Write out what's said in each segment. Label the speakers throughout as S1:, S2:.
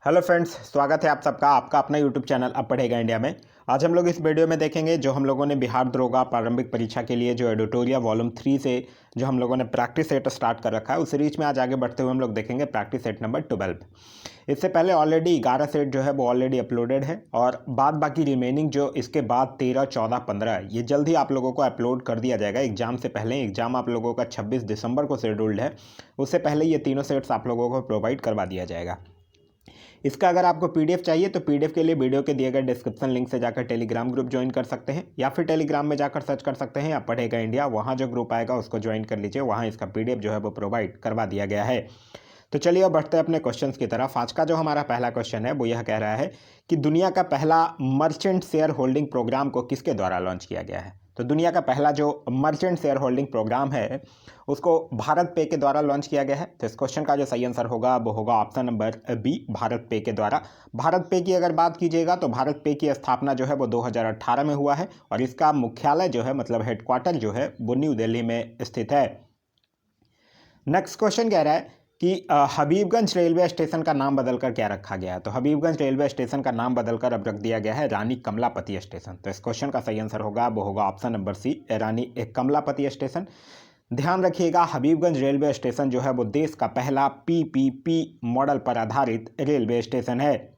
S1: Hello friends, स्वागत है आप सबका आपका अपना यूट्यूब चैनल अब पढ़ेगा इंडिया में। आज हम लोग इस वीडियो में देखेंगे जो हम लोगों ने बिहार दरोगा प्रारंभिक परीक्षा के लिए जो एडिटोरिया वॉल्यूम 3 से जो हम लोगों ने प्रैक्टिस सेट स्टार्ट कर रखा है उस सीरीज में आज आगे बढ़ते हुए हम लोग देखेंगे प्रैक्टिस सेट नंबर 12। इससे पहले ऑलरेडी 11 सेट जो है वो ऑलरेडी अपलोडेड है और बाद बाकी रिमेनिंग जो इसके बाद 13, 14, 15 ये जल्द ही आप लोगों को अपलोड कर दिया जाएगा एग्जाम से पहले। एग्जाम आप लोगों का 26 दिसंबर को शेड्यूल्ड है, उससे पहले ये तीनों सेट्स आप लोगों को प्रोवाइड करवा दिया जाएगा। इसका अगर आपको पीडीएफ चाहिए तो पीडीएफ के लिए वीडियो के दिए गए डिस्क्रिप्शन लिंक से जाकर टेलीग्राम ग्रुप ज्वाइन कर सकते हैं या फिर टेलीग्राम में जाकर सर्च कर सकते हैं आप पढ़ेगा इंडिया, वहाँ जो ग्रुप आएगा उसको ज्वाइन कर लीजिए, वहाँ इसका पीडीएफ जो है वो प्रोवाइड करवा दिया गया है। तो चलिए अब बढ़ते हैं अपने क्वेश्चंस की तरफ। आज का जो हमारा पहला क्वेश्चन है वो यह कह रहा है कि दुनिया का पहला मर्चेंट शेयर होल्डिंग प्रोग्राम को किसके द्वारा लॉन्च किया गया है। तो दुनिया का पहला जो मर्चेंट शेयर होल्डिंग प्रोग्राम है उसको भारत पे के द्वारा लॉन्च किया गया है। तो इस क्वेश्चन का जो सही आंसर होगा वो होगा ऑप्शन नंबर बी, भारत पे के द्वारा। भारत पे की अगर बात कीजिएगा तो भारत पे की स्थापना जो है वो 2018 में हुआ है और इसका मुख्यालय जो है मतलब हेडक्वार्टर जो है वो न्यू दिल्ली में स्थित है। नेक्स्ट क्वेश्चन कह रहा है कि हबीबगंज रेलवे स्टेशन का नाम बदलकर क्या रखा गया है। तो हबीबगंज रेलवे स्टेशन का नाम बदलकर अब रख दिया गया है रानी कमलापति स्टेशन। तो इस क्वेश्चन का सही आंसर होगा वो होगा ऑप्शन नंबर सी, रानी कमलापति स्टेशन। ध्यान रखिएगा हबीबगंज रेलवे स्टेशन जो है वो देश का पहला पीपीपी मॉडल पर आधारित रेलवे स्टेशन है।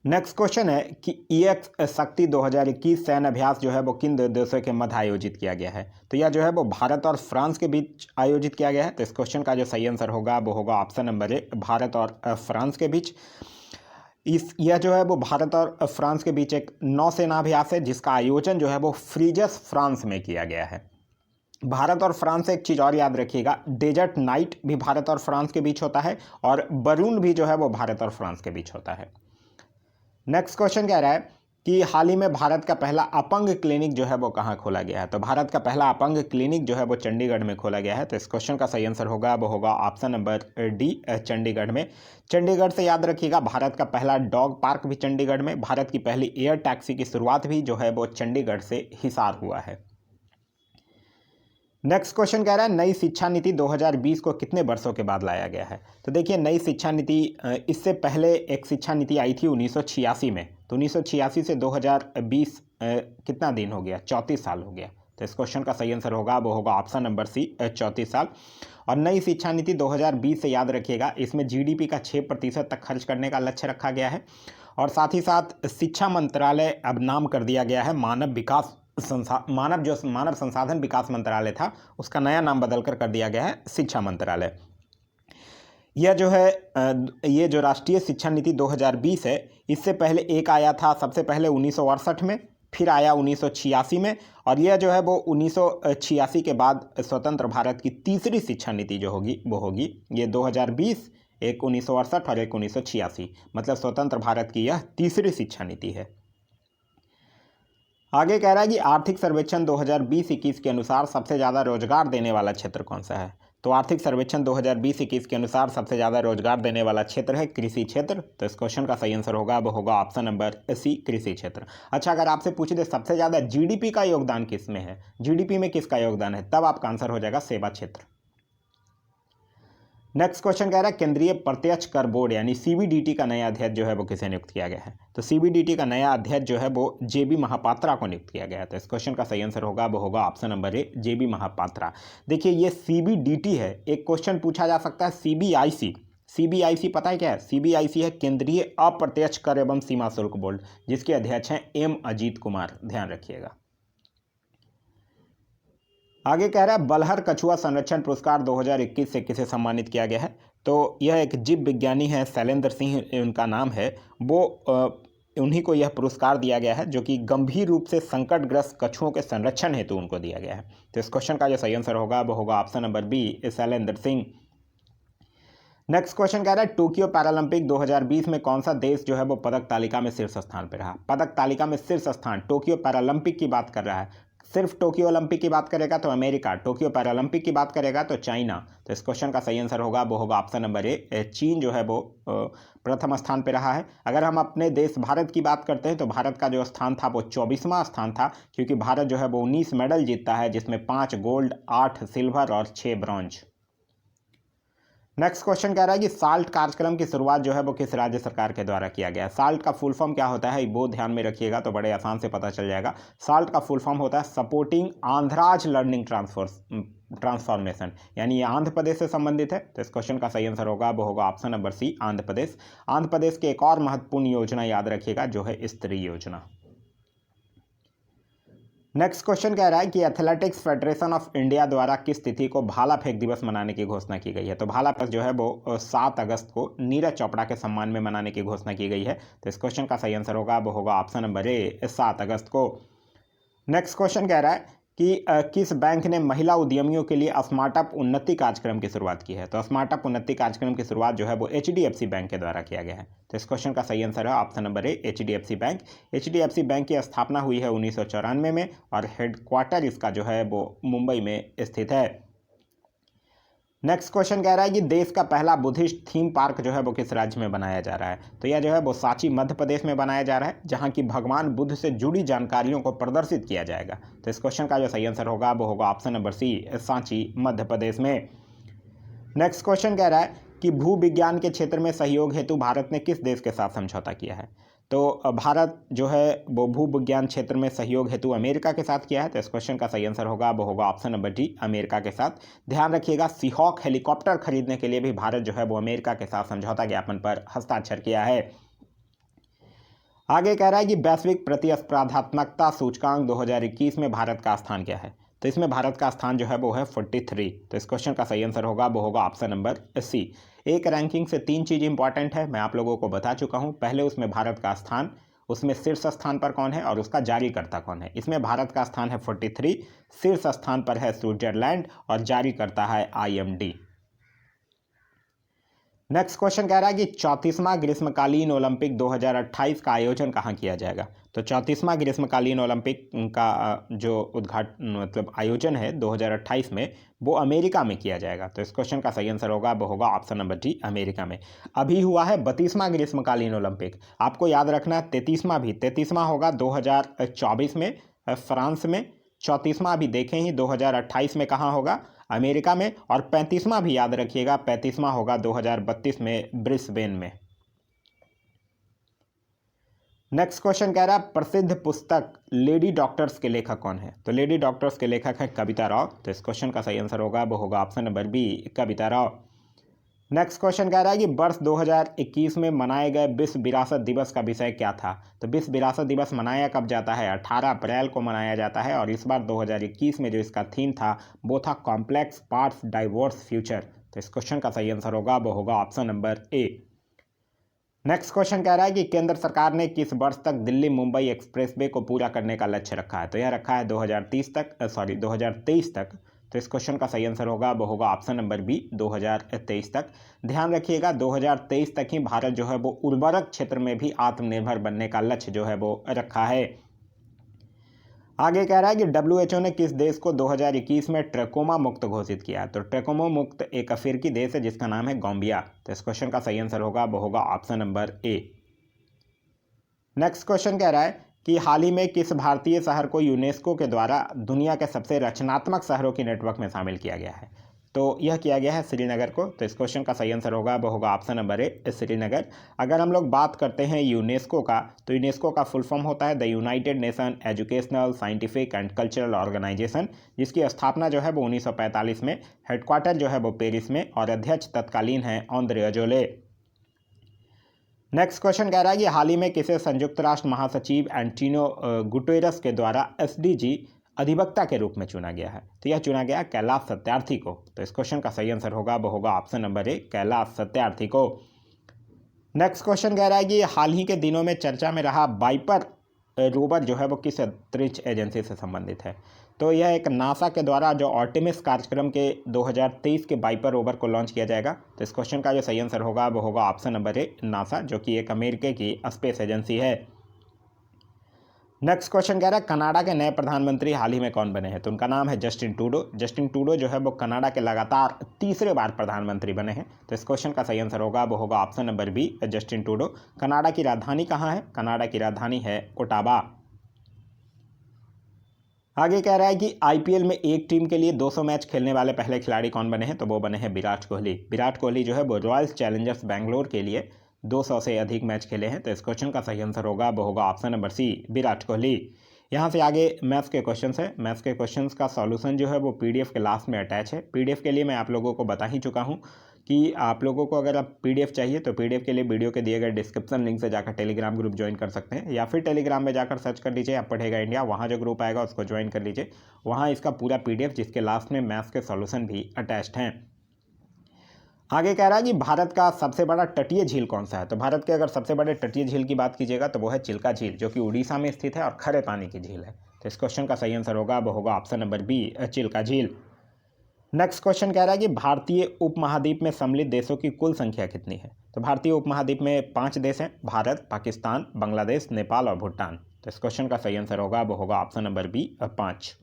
S1: नेक्स्ट क्वेश्चन है कि EX शक्ति 2021 सैन्य अभ्यास जो है वो किन दो देशों के मध्य आयोजित किया गया है। तो यह जो है वो भारत और फ्रांस के बीच आयोजित किया गया है। तो इस क्वेश्चन का जो सही आंसर होगा वो होगा ऑप्शन नंबर ए, भारत और फ्रांस के बीच। यह जो है वो भारत और फ्रांस के बीच एक नौसेना अभ्यास है जिसका आयोजन जो है वो फ्रीजस फ्रांस में किया गया है। भारत और फ्रांस से एक चीज़ और याद रखिएगा, डेजर्ट नाइट भी भारत और फ्रांस के बीच होता है और बरून भी जो है वो भारत और फ्रांस के बीच होता है। नेक्स्ट क्वेश्चन कह रहा है कि हाल ही में भारत का पहला अपंग क्लिनिक जो है वो कहाँ खोला गया है। तो भारत का पहला अपंग क्लिनिक जो है वो चंडीगढ़ में खोला गया है। तो इस क्वेश्चन का सही आंसर होगा वो होगा ऑप्शन नंबर डी, चंडीगढ़ में। चंडीगढ़ से याद रखिएगा भारत का पहला डॉग पार्क भी चंडीगढ़ में, भारत की पहली एयर टैक्सी की शुरुआत भी जो है वो चंडीगढ़ से हिसार हुआ है। नेक्स्ट क्वेश्चन कह रहा है नई शिक्षा नीति 2020 को कितने वर्षों के बाद लाया गया है। तो देखिए नई शिक्षा नीति इससे पहले एक शिक्षा नीति आई थी 1986 में। तो 1986 से 2020 कितना दिन हो गया, 34 साल हो गया। तो इस क्वेश्चन का सही आंसर होगा वो होगा ऑप्शन नंबर सी, 34 साल। और नई शिक्षा नीति 2020 से याद रखिएगा इसमें GDP का 6% तक खर्च करने का लक्ष्य रखा गया है और साथ ही साथ शिक्षा मंत्रालय अब नाम कर दिया गया है मानव संसाधन विकास मंत्रालय था उसका नया नाम बदलकर कर दिया गया है शिक्षा मंत्रालय। यह जो है ये जो राष्ट्रीय शिक्षा नीति 2020 है इससे पहले एक आया था सबसे पहले 1968 में, फिर आया 1986 में और यह जो है वो 1986 के बाद स्वतंत्र भारत की तीसरी शिक्षा नीति जो होगी वो होगी ये 2020, एक 1968 और एक 1986, मतलब स्वतंत्र भारत की यह तीसरी शिक्षा नीति है। आगे कह रहा है कि आर्थिक सर्वेक्षण 2020-21 के अनुसार सबसे ज़्यादा रोजगार देने वाला क्षेत्र कौन सा है। तो आर्थिक सर्वेक्षण 2020-21 के अनुसार सबसे ज़्यादा रोजगार देने वाला क्षेत्र है कृषि क्षेत्र। तो इस क्वेश्चन का सही आंसर होगा वो होगा ऑप्शन नंबर सी, कृषि क्षेत्र। अच्छा, अगर आपसे पूछे तो सबसे ज़्यादा GDP का योगदान किस में है, GDP में किसका योगदान है, तब आपका आंसर हो जाएगा सेवा क्षेत्र। नेक्स्ट क्वेश्चन कह रहा है केंद्रीय प्रत्यक्ष कर बोर्ड यानी CBDT का नया अध्यक्ष जो है वो किसे नियुक्त किया गया है। तो CBDT का नया अध्यक्ष जो है वो JB महापात्रा को नियुक्त किया गया है। तो इस क्वेश्चन का सही आंसर होगा वो होगा option number A, JB Mahapatra. देखिए ये CBDT है, एक क्वेश्चन पूछा जा सकता है CBIC पता है क्या है, CBIC है केंद्रीय अप्रत्यक्ष कर एवं सीमा शुल्क बोर्ड जिसके अध्यक्ष हैं M अजीत कुमार, ध्यान रखिएगा। आगे कह रहा है बलहर कछुआ संरक्षण पुरस्कार 2021 से किसे सम्मानित किया गया है। तो यह एक जीव विज्ञानी है, शैलेंद्र सिंह उनका नाम है, वो उन्हीं को यह पुरस्कार दिया गया है जो कि गंभीर रूप से संकटग्रस्त कछुओं के संरक्षण हेतु उनको दिया गया है। तो इस क्वेश्चन का जो सही आंसर होगा वो होगा option number B, Shailendra Singh. Next question कह रहा है टोक्यो पैरालंपिक 2020 में कौन सा देश जो है वो पदक तालिका में शीर्ष स्थान पर रहा। पदक तालिका में शीर्ष स्थान टोक्यो पैरालंपिक की बात कर रहा है। सिर्फ टोक्यो ओलंपिक की बात करेगा तो अमेरिका, टोक्यो पैरालंपिक की बात करेगा तो चाइना। तो इस क्वेश्चन का सही आंसर होगा वो होगा ऑप्शन नंबर ए, चीन जो है वो प्रथम स्थान पर रहा है। अगर हम अपने देश भारत की बात करते हैं तो भारत का जो स्थान था वो 24वां स्थान था क्योंकि भारत जो है वो 19 मेडल जीतता है जिसमें 5 गोल्ड, 8 सिल्वर और 6 ब्रॉन्ज। नेक्स्ट क्वेश्चन कह रहा है कि साल्ट कार्यक्रम की शुरुआत जो है वो किस राज्य सरकार के द्वारा किया गया है। साल्ट का फुल फॉर्म क्या होता है वो ध्यान में रखिएगा तो बड़े आसान से पता चल जाएगा। साल्ट का फुल फॉर्म होता है सपोर्टिंग आंध्राज लर्निंग ट्रांसफॉर्मेशन, यानी ये आंध्र प्रदेश से संबंधित है। तो इस क्वेश्चन का सही आंसर होगा वो होगा ऑप्शन नंबर सी, आंध्र प्रदेश। आंध्र प्रदेश की एक और महत्वपूर्ण योजना याद रखिएगा जो है स्त्री योजना। नेक्स्ट क्वेश्चन कह रहा है कि एथलेटिक्स फेडरेशन ऑफ इंडिया द्वारा किस तिथि को भाला फेंक दिवस मनाने की घोषणा की गई है। तो भाला फेंक जो है वो 7 अगस्त को नीरज चोपड़ा के सम्मान में मनाने की घोषणा की गई है। तो इस क्वेश्चन का सही आंसर होगा वो होगा ऑप्शन नंबर ए, 7 अगस्त को। नेक्स्ट क्वेश्चन कह रहा है कि किस बैंक ने महिला उद्यमियों के लिए स्मार्टअप उन्नति कार्यक्रम की शुरुआत की है। तो स्मार्टअप उन्नति कार्यक्रम की शुरुआत जो है वो HDFC बैंक के द्वारा किया गया है। तो इस क्वेश्चन का सही आंसर है ऑप्शन नंबर ए, HDFC बैंक। HDFC बैंक की स्थापना हुई है 1994 में और हेडक्वार्टर इसका जो है वो मुंबई में स्थित है। नेक्स्ट क्वेश्चन कह रहा है कि देश का पहला बुद्धिस्ट थीम पार्क जो है वो किस राज्य में बनाया जा रहा है। तो यह जो है वो सांची मध्य प्रदेश में बनाया जा रहा है, जहां की भगवान बुद्ध से जुड़ी जानकारियों को प्रदर्शित किया जाएगा। तो इस क्वेश्चन का जो सही आंसर होगा वो होगा ऑप्शन नंबर सी, सांची मध्य प्रदेश में। नेक्स्ट क्वेश्चन कह रहा है कि भू विज्ञान के क्षेत्र में सहयोग हेतु भारत ने किस देश के साथ समझौता किया है। तो भारत जो है वो भू विज्ञान क्षेत्र में सहयोग हेतु अमेरिका के साथ किया है। तो इस क्वेश्चन का सही आंसर होगा वो होगा ऑप्शन नंबर डी, अमेरिका के साथ। ध्यान रखिएगा सीहॉक हेलीकॉप्टर खरीदने के लिए भी भारत जो है वो अमेरिका के साथ समझौता ज्ञापन पर हस्ताक्षर किया है। आगे कह रहा है कि वैश्विक प्रतिस्पर्धात्मकता सूचकांक 2021 में भारत का स्थान क्या है। तो इसमें भारत का स्थान जो है वो है 43। तो इस क्वेश्चन का सही आंसर होगा वो होगा ऑप्शन नंबर सी। एक रैंकिंग से 3 चीज़ इंपॉर्टेंट है, मैं आप लोगों को बता चुका हूं। पहले उसमें भारत का स्थान, उसमें शीर्ष स्थान पर कौन है और उसका जारीकर्ता कौन है। इसमें भारत का स्थान है 43, शीर्ष स्थान पर है स्विट्जरलैंड और जारी करता है IMD। नेक्स्ट क्वेश्चन कह रहा है कि 34वां ग्रीष्मकालीन ओलंपिक 2028 का आयोजन कहाँ किया जाएगा। तो 34वां ग्रीष्मकालीन ओलंपिक का जो उद्घाटन मतलब आयोजन है 2028 में वो अमेरिका में किया जाएगा। तो इस क्वेश्चन का सही आंसर होगा वो होगा ऑप्शन नंबर डी, अमेरिका में। अभी हुआ है 32वां ग्रीष्मकालीन ओलंपिक, आपको याद रखना है 33वां होगा 2024 में फ्रांस में। 34वां अभी देखें ही 2028 में कहाँ होगा, अमेरिका में। और 35वां भी याद रखिएगा, 35वां होगा 2032 में ब्रिस्बेन में। नेक्स्ट क्वेश्चन कह रहा है प्रसिद्ध पुस्तक लेडी डॉक्टर्स के लेखक कौन है। तो लेडी डॉक्टर्स के लेखक है कविता राव। तो इस क्वेश्चन का सही आंसर होगा वो होगा ऑप्शन नंबर बी, कविता राव। नेक्स्ट क्वेश्चन कह रहा है कि वर्ष 2021 में मनाए गए विश्व विरासत दिवस का विषय क्या था। तो विश्व विरासत दिवस मनाया कब जाता है, 18 अप्रैल को मनाया जाता है। और इस बार 2021 में जो इसका थीम था वो था कॉम्प्लेक्स पार्ट्स डाइवर्स फ्यूचर। तो इस क्वेश्चन का सही आंसर होगा वो होगा ऑप्शन नंबर ए। नेक्स्ट क्वेश्चन कह रहा है कि केंद्र सरकार ने किस वर्ष तक दिल्ली मुंबई एक्सप्रेसवे को पूरा करने का लक्ष्य रखा है। तो यह रखा है 2023 तक। तो इस क्वेश्चन का सही आंसर होगा वो होगा ऑप्शन नंबर बी, 2023 तक। ध्यान रखिएगा 2023 तक ही भारत जो है वो उर्वरक क्षेत्र में भी आत्मनिर्भर बनने का लक्ष्य जो है वो रखा है। आगे कह रहा है कि WHO ने किस देश को 2021 में ट्रैकोमा मुक्त घोषित किया। तो ट्रैकोमा मुक्त एक अफ्रीकी देश है जिसका नाम है गाम्बिया। तो इस क्वेश्चन का सही आंसर होगा वो होगा ऑप्शन नंबर ए। नेक्स्ट क्वेश्चन कह रहा है कि हाल ही में किस भारतीय शहर को यूनेस्को के द्वारा दुनिया के सबसे रचनात्मक शहरों के नेटवर्क में शामिल किया गया है। तो यह किया गया है श्रीनगर को। तो इस क्वेश्चन का सही आंसर होगा वो होगा ऑप्शन नंबर ए, श्रीनगर। अगर हम लोग बात करते हैं यूनेस्को का, तो यूनेस्को का फुल फॉर्म होता है the United Nation Educational Scientific and Cultural Organization, जिसकी स्थापना जो है वो 1945 में। हेडक्वार्टर जो है वो पेरिस में और अध्यक्ष तत्कालीन हैं आंद्रे अजोले। नेक्स्ट क्वेश्चन कह रहा है कि हाल ही में किसे संयुक्त राष्ट्र महासचिव एंटोनियो गुटेरस के द्वारा SDG अधिवक्ता के रूप में चुना गया है। तो यह चुना गया कैलाश सत्यार्थी को। तो इस क्वेश्चन का सही आंसर होगा वो होगा option number A, Kailash Satyarthi को। नेक्स्ट क्वेश्चन कह रहा है कि हाल ही के दिनों में चर्चा में रहा वाइपर रोवर जो है वो किस अंतरिक्ष एजेंसी से संबंधित है। तो यह एक नासा के द्वारा जो आर्टेमिस कार्यक्रम के 2023 के वाइपर रोवर को लॉन्च किया जाएगा। तो इस क्वेश्चन का जो सही आंसर होगा वो होगा ऑप्शन नंबर ए, नासा, जो कि एक अमेरिका की स्पेस एजेंसी है। नेक्स्ट क्वेश्चन कह रहा है कनाडा के नए प्रधानमंत्री हाल ही में कौन बने हैं। तो उनका नाम है जस्टिन ट्रूडो। जस्टिन ट्रूडो जो है वो कनाडा के लगातार तीसरे बार प्रधानमंत्री बने हैं। तो इस क्वेश्चन का सही आंसर होगा वो होगा option number B, Justin Trudeau. Canada की राजधानी कहाँ है, कनाडा की राजधानी है ओटावा। आगे कह रहा है कि आईपीएल में एक टीम के लिए 200 मैच खेलने वाले पहले खिलाड़ी कौन बने हैं, तो वो बने हैं विराट कोहली। विराट कोहली जो है वो रॉयल चैलेंजर्स बैंगलोर के लिए 200 से अधिक मैच खेले हैं। तो इस क्वेश्चन का सही आंसर होगा वो होगा option number C, Virat Kohli. यहाँ से आगे मैथ्स के क्वेश्चन है। मैथ्स के क्वेश्चन का सॉल्यूशन जो है वो पीडीएफ के लास्ट में अटैच है। पीडीएफ के लिए मैं आप लोगों को बता ही चुका हूँ कि आप लोगों को अगर आप पीडीएफ चाहिए तो पीडीएफ के लिए वीडियो के दिए गए डिस्क्रिप्शन लिंक से जाकर टेलीग्राम ग्रुप ज्वाइन कर सकते हैं, या फिर टेलीग्राम में जाकर सर्च कर लीजिए अब पढ़ेगा इंडिया, वहाँ जो ग्रुप आएगा उसको ज्वाइन कर लीजिए। वहाँ इसका पूरा पीडीएफ जिसके लास्ट में मैथ्स के सॉल्यूशन भी अटैच्ड हैं। आगे कह रहा है कि भारत का सबसे बड़ा तटीय झील कौन सा है। तो भारत के अगर सबसे बड़े तटीय झील की बात कीजिएगा तो वो है चिल्का झील, जो कि उड़ीसा में स्थित है और खरे पानी की झील है। तो इस क्वेश्चन का सही आंसर होगा वो होगा ऑप्शन नंबर बी, चिल्का झील। नेक्स्ट क्वेश्चन कह रहा है कि भारतीय उपमहाद्वीप में सम्मिलित देशों की कुल संख्या कितनी है। तो भारतीय उपमहाद्वीप में 5 देश हैं, भारत, पाकिस्तान, बांग्लादेश, नेपाल और भूटान। तो इस क्वेश्चन का सही आंसर होगा वो होगा option number B, 5।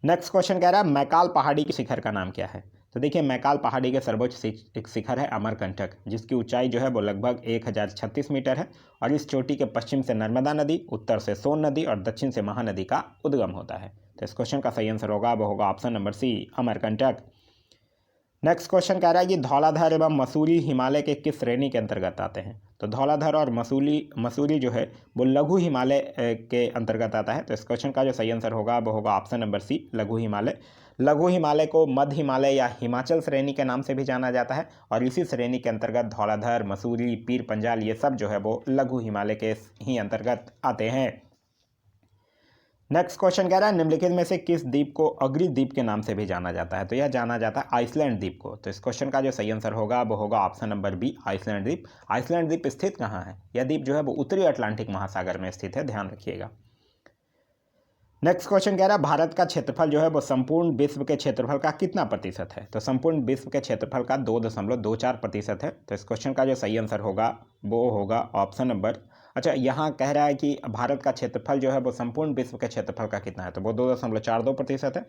S1: Next question कह रहा है मैकाल पहाड़ी के शिखर का नाम क्या है। तो देखिए मैकाल पहाड़ी के सर्वोच्च एक शिखर है अमरकंटक, जिसकी ऊंचाई जो है वो लगभग 1036 मीटर है और इस चोटी के पश्चिम से नर्मदा नदी, उत्तर से सोन नदी और दक्षिण से महानदी का उद्गम होता है। तो इस क्वेश्चन का सही आंसर होगा वो होगा option number C, Amarkantak. Next question कह रहा है कि धौलाधर एवं मसूरी हिमालय के किस श्रेणी के अंतर्गत आते हैं। तो धौलाधर और मसूरी जो है वो लघु हिमालय के अंतर्गत आता है। तो इस क्वेश्चन का जो सही आंसर होगा वो होगा ऑप्शन नंबर सी, लघु हिमालय। लघु हिमालय को मध्य हिमालय या हिमाचल श्रेणी के नाम से भी जाना जाता है और इसी श्रेणी के अंतर्गत धौलाधर, मसूरी, पीर पंजाल ये सब जो है वो लघु हिमालय के ही अंतर्गत आते हैं। नेक्स्ट क्वेश्चन कह रहा है निम्नलिखित में से किस द्वीप को अग्नि द्वीप के नाम से भी जाना जाता है। तो यह जाना जाता है आइसलैंड द्वीप को। तो इस क्वेश्चन का जो सही आंसर होगा वो होगा ऑप्शन नंबर बी, आइसलैंड द्वीप। आइसलैंड द्वीप स्थित कहाँ है? यह द्वीप जो है वो उत्तरी अटलांटिक महासागर में स्थित है, ध्यान रखिएगा। नेक्स्ट क्वेश्चन कह रहा है भारत का क्षेत्रफल जो है वो संपूर्ण विश्व के क्षेत्रफल का कितना प्रतिशत है। तो संपूर्ण विश्व के क्षेत्रफल का 2.24% है। तो इस क्वेश्चन का जो सही आंसर होगा वो होगा ऑप्शन नंबर, अच्छा यहाँ कह रहा है कि भारत का क्षेत्रफल जो है वो संपूर्ण विश्व के क्षेत्रफल का कितना है, तो वो 2.42% है।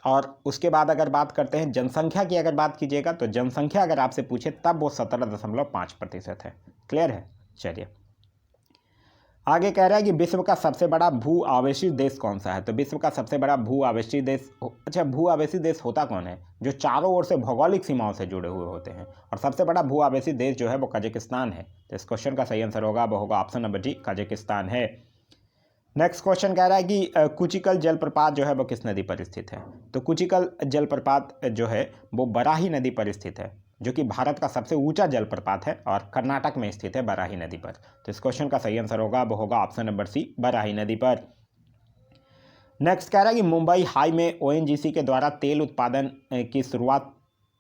S1: और उसके बाद अगर बात करते हैं जनसंख्या की, अगर बात कीजिएगा तो जनसंख्या अगर आपसे पूछे तब वो 17.5% है। क्लियर है? चलिए आगे कह रहा है कि विश्व का सबसे बड़ा भू आवेशित देश कौन सा है। तो विश्व का सबसे बड़ा भू आवेशित देश, अच्छा भू आवेशित देश होता कौन है? जो चारों ओर से भौगोलिक सीमाओं से जुड़े हुए होते हैं, और सबसे बड़ा भू आवेशित देश जो है वो कजाकिस्तान है। तो इस क्वेश्चन का सही आंसर होगा वो होगा ऑप्शन नंबर डी, कजाकिस्तान है। नेक्स्ट क्वेश्चन कह रहा है कि कुचिकल जलप्रपात जो है वो किस नदी पर स्थित है। तो कुचिकल जलप्रपात जो है वो बराही नदी पर स्थित है, जो कि भारत का सबसे ऊंचा जलप्रपात है और कर्नाटक में स्थित है बराही नदी पर। तो इस क्वेश्चन का सही आंसर होगा वो होगा ऑप्शन नंबर सी, बराही नदी पर। नेक्स्ट कह रहा है कि मुंबई हाई में ओएनजीसी के द्वारा तेल उत्पादन की शुरुआत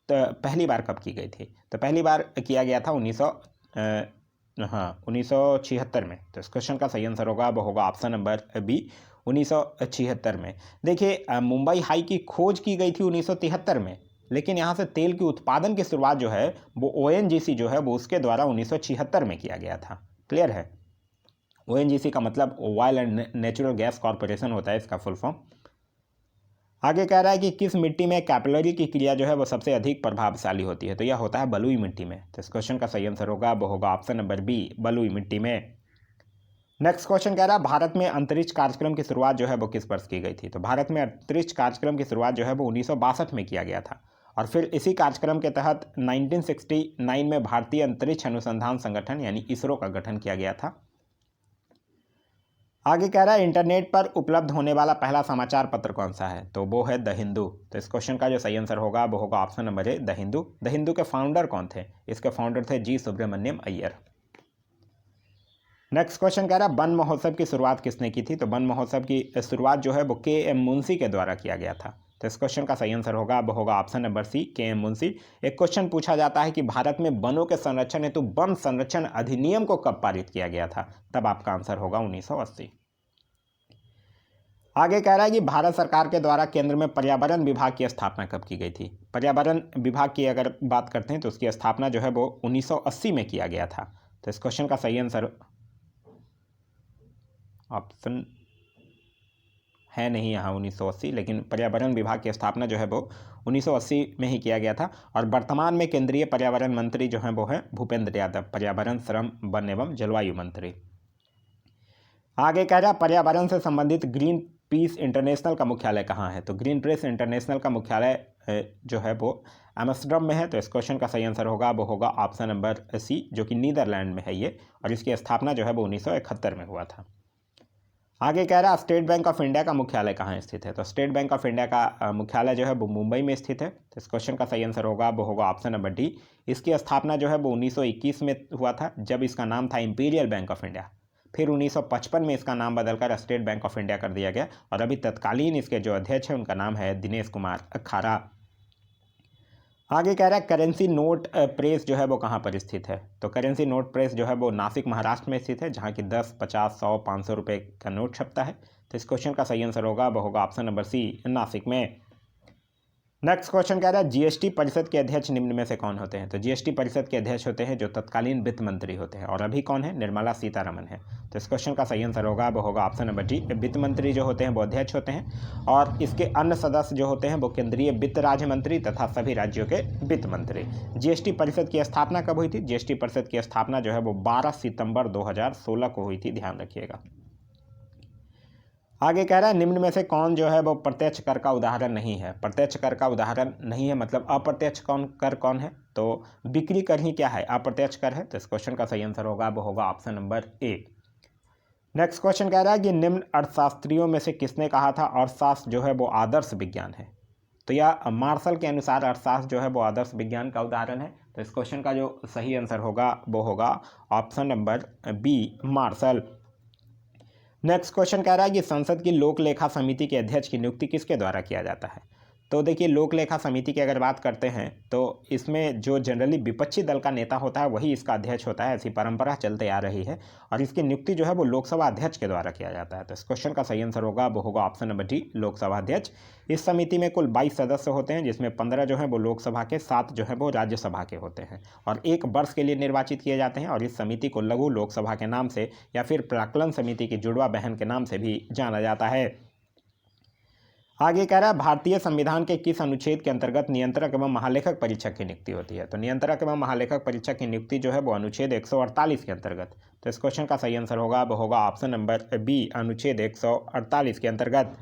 S1: पहली बार कब की गई थी। तो पहली बार किया गया था 1976 में। तो इस क्वेश्चन का सही आंसर होगा वो होगा ऑप्शन नंबर बी, 1976 में। देखिए मुंबई हाई की खोज की गई थी 1973 में, लेकिन यहाँ से तेल की उत्पादन की शुरुआत जो है वो ओएनजीसी जो है वो उसके द्वारा 1976 में किया गया था। क्लियर है? ओएनजीसी का मतलब oil and natural gas corporation होता है, इसका फुल फॉर्म। आगे कह रहा है कि किस मिट्टी में कैपिलरी की क्रिया जो है वो सबसे अधिक प्रभावशाली होती है। तो यह होता है बलुई मिट्टी में। तो इस क्वेश्चन का सही आंसर होगा वो होगा ऑप्शन नंबर बी, बलुई मिट्टी में। नेक्स्ट क्वेश्चन कह रहा है भारत में अंतरिक्ष कार्यक्रम की शुरुआत जो है वो किस वर्ष की गई थी। तो भारत में अंतरिक्ष कार्यक्रम की शुरुआत जो है वो 1962 में किया गया था, और फिर इसी कार्यक्रम के तहत 1969 में भारतीय अंतरिक्ष अनुसंधान संगठन यानी इसरो का गठन किया गया था। आगे कह रहा है इंटरनेट पर उपलब्ध होने वाला पहला समाचार पत्र कौन सा है। तो वो है द हिंदू। तो इस क्वेश्चन का जो सही आंसर होगा वो होगा option number A, the Hindu. The Hindu के फाउंडर कौन थे? इसके फाउंडर थे जी सुब्रमण्यम अय्यर। नेक्स्ट क्वेश्चन कह रहा है वन महोत्सव की शुरुआत किसने की थी। तो वन महोत्सव की शुरुआत जो है वो के.एम. मुंशी के द्वारा किया गया था। तो इस क्वेश्चन का सही आंसर होगा वो होगा option number C, K M. Munshi. एक क्वेश्चन पूछा जाता है कि भारत में वनों के संरक्षण हेतु वन संरक्षण अधिनियम को कब पारित किया गया था, तब आपका आंसर होगा 1980। आगे कह रहा है कि भारत सरकार के द्वारा केंद्र में पर्यावरण विभाग की स्थापना कब की गई थी। पर्यावरण विभाग की अगर बात करते हैं तो उसकी स्थापना जो है वो 1980 में किया गया था। तो इस क्वेश्चन का सही आंसर ऑप्शन है नहीं यहाँ 1980, लेकिन पर्यावरण विभाग की स्थापना जो है वो 1980 में ही किया गया था। और वर्तमान में केंद्रीय पर्यावरण मंत्री जो है वो है भूपेंद्र यादव, पर्यावरण, श्रम, वन एवं जलवायु मंत्री। आगे कह रहा है पर्यावरण से संबंधित ग्रीन पीस इंटरनेशनल का मुख्यालय कहाँ है? तो ग्रीन पीस इंटरनेशनल का मुख्यालय जो है वो एम्स्टर्डम में है। तो इस क्वेश्चन का सही आंसर होगा वो होगा ऑप्शन नंबर सी, जो कि नीदरलैंड में है ये, और इसकी स्थापना जो है वो 1971 में हुआ था। आगे कह रहा है स्टेट बैंक ऑफ इंडिया का मुख्यालय कहाँ स्थित है? तो स्टेट बैंक ऑफ इंडिया का मुख्यालय जो है वो मुंबई में स्थित है। तो इस क्वेश्चन का सही आंसर होगा वो होगा ऑप्शन नंबर डी। इसकी स्थापना जो है वो 1921 में हुआ था, जब इसका नाम था इंपीरियल बैंक ऑफ इंडिया। फिर 1955 में इसका नाम बदलकर स्टेट बैंक ऑफ इंडिया कर दिया गया, और अभी तत्कालीन इसके जो अध्यक्ष हैं उनका नाम है दिनेश कुमार खारा। आगे कह रहा है करेंसी नोट प्रेस जो है वो कहाँ पर स्थित है? तो करेंसी नोट प्रेस जो है वो नासिक महाराष्ट्र में स्थित है, जहाँ की 10, 50, 100, 500 रुपये का नोट छपता है। तो इस क्वेश्चन का सही आंसर होगा वो होगा ऑप्शन नंबर सी, नासिक में। नेक्स्ट क्वेश्चन कह रहा है जीएसटी परिषद के अध्यक्ष निम्न में से कौन होते हैं? तो जीएसटी परिषद के अध्यक्ष होते हैं जो तत्कालीन वित्त मंत्री होते हैं, और अभी कौन है? निर्मला सीतारमन है। तो इस क्वेश्चन का सही आंसर होगा वो होगा ऑप्शन नंबर डी। वित्त मंत्री जो होते हैं वो अध्यक्ष होते हैं, और इसके अन्य सदस्य जो होते हैं वो केंद्रीय वित्त राज्य मंत्री तथा सभी राज्यों के वित्त मंत्री। जीएसटी परिषद की स्थापना कब हुई थी? जीएसटी परिषद की स्थापना जो है वो 12 सितंबर 2016 को हुई थी, ध्यान रखिएगा। आगे कह रहा है निम्न में से कौन जो है वो प्रत्यक्ष कर का उदाहरण नहीं है? प्रत्यक्ष कर का उदाहरण नहीं है मतलब अप्रत्यक्ष कर कौन है? तो बिक्री कर ही क्या है? अप्रत्यक्ष कर है। तो इस क्वेश्चन का सही आंसर होगा वो होगा ऑप्शन नंबर ए। नेक्स्ट क्वेश्चन कह रहा है कि निम्न अर्थशास्त्रियों में से किसने कहा था अर्थशास्त्र जो है वो आदर्श विज्ञान है? तो यह मार्शल के अनुसार अर्थशास्त्र जो है वो आदर्श विज्ञान का उदाहरण है। तो इस क्वेश्चन का जो सही आंसर होगा वो होगा option number B, Marshall. Next question कह रहा है कि संसद की लोक लेखा समिति के अध्यक्ष की नियुक्ति किसके द्वारा किया जाता है? तो देखिए लोक लेखा समिति की अगर बात करते हैं तो इसमें जो जनरली विपक्षी दल का नेता होता है वही इसका अध्यक्ष होता है, ऐसी परंपरा चलते आ रही है, और इसकी नियुक्ति जो है वो लोकसभा अध्यक्ष के द्वारा किया जाता है। तो इस क्वेश्चन का सही आंसर होगा वो होगा ऑप्शन नंबर डी, लोकसभा अध्यक्ष। इस समिति में कुल 22 सदस्य होते हैं, जिसमें 15 जो है वो लोकसभा के, 7 जो है वो राज्यसभा के होते हैं, और 1 वर्ष के लिए निर्वाचित किए जाते हैं। और इस समिति को लघु लोकसभा के नाम से या फिर प्राक्कलन समिति की जुड़वा बहन के नाम से भी जाना जाता है। आगे कह रहा है भारतीय संविधान के किस अनुच्छेद के अंतर्गत नियंत्रक एवं महालेखक परीक्षक की नियुक्ति होती है? तो नियंत्रक एवं महालेखक परीक्षक की नियुक्ति जो है वो अनुच्छेद 148 के अंतर्गत। तो इस क्वेश्चन का सही आंसर होगा वो होगा ऑप्शन नंबर बी, अनुच्छेद 148 के अंतर्गत।